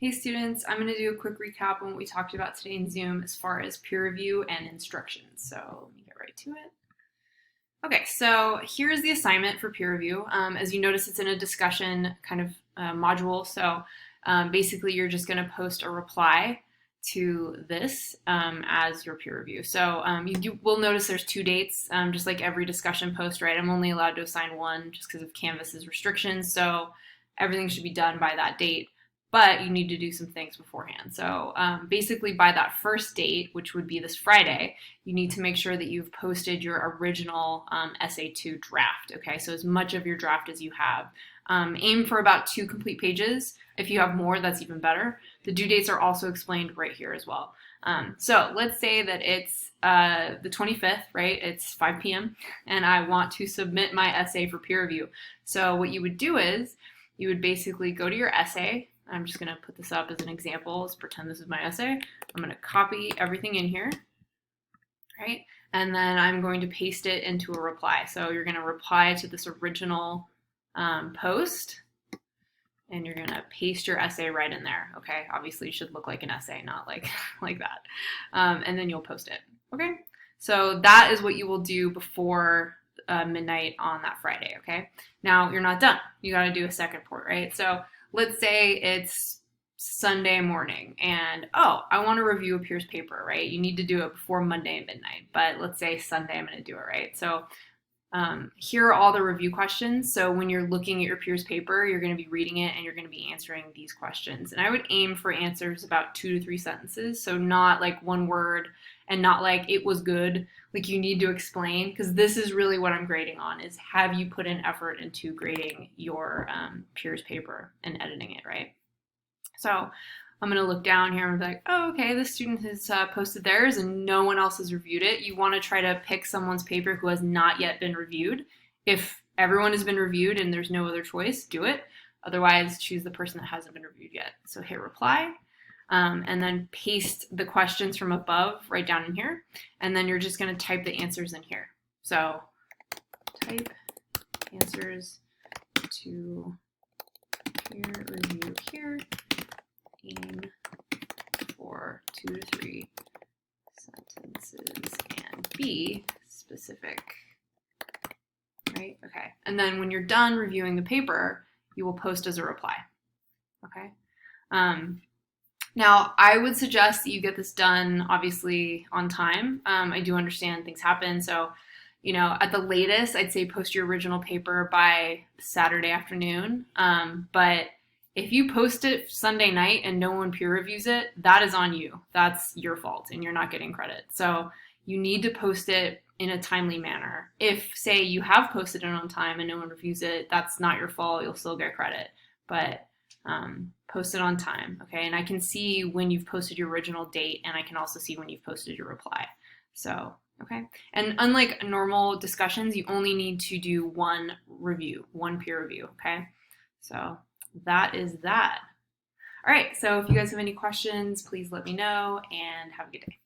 Hey students, I'm going to do a quick recap on what we talked about today in Zoom as far as peer review and instructions. So let me get right to it. Okay, so here's the assignment for peer review. As you notice, it's in a discussion kind of module. So basically, you're just going to post a reply to this as your peer review. So you will notice there's two dates, just like every discussion post, right? I'm only allowed to assign one just because of Canvas's restrictions. So everything should be done by that date. But you need to do some things beforehand. So basically, by that first date, which would be this Friday, you need to make sure that you've posted your original SA2 draft. Okay, so as much of your draft as you have. Aim for about 2 complete pages. If you have more, that's even better. The due dates are also explained right here as well. So let's say that it's the 25th, right? It's 5 p.m. and I want to submit my essay for peer review. So what you would do is you would basically go to your essay. I'm just going to put this up as an example. Let's pretend this is my essay. I'm going to copy everything in here, right? And then I'm going to paste it into a reply. So you're going to reply to this original post, and you're going to paste your essay right in there, okay? Obviously, it should look like an essay, not like, like that. And then you'll post it, okay? So that is what you will do before midnight on that Friday, okay? Now, you're not done. You got to do a second report, right? So let's say it's Sunday morning and, oh, I want to review a peer's paper, right? You need to do it before Monday at midnight, but let's say Sunday I'm going to do it, right? So here are all the review questions. So when you're looking at your peer's paper, you're going to be reading it and you're going to be answering these questions. And I would aim for answers about 2 to 3 sentences. So not like one word and not like it was good. Like you need to explain, because this is really what I'm grading on, is have you put in effort into grading your peer's paper and editing it, right? So I'm going to look down here and be like, oh, okay, this student has posted theirs and no one else has reviewed it. You want to try to pick someone's paper who has not yet been reviewed. If everyone has been reviewed and there's no other choice, do it. Otherwise, choose the person that hasn't been reviewed yet. So hit reply. And then paste the questions from above right down in here. And then you're just going to type the answers in here. So type answers to peer review here. Aim for 2 to 3 sentences and be specific. Right? Okay. And then when you're done reviewing the paper, you will post as a reply. Okay. Now, I would suggest that you get this done, obviously, on time. I do understand things happen. So, you know, at the latest, I'd say post your original paper by Saturday afternoon. But if you post it Sunday night and no one peer reviews it, that is on you. That's your fault and you're not getting credit. So you need to post it in a timely manner. If, say, you have posted it on time and no one reviews it, that's not your fault. You'll still get credit. But post it on time, okay? And I can see when you've posted your original date, and I can also see when you've posted your reply. So, okay? And unlike normal discussions, you only need to do one review, one peer review, okay? So that is that. All right, so if you guys have any questions, please let me know, and have a good day.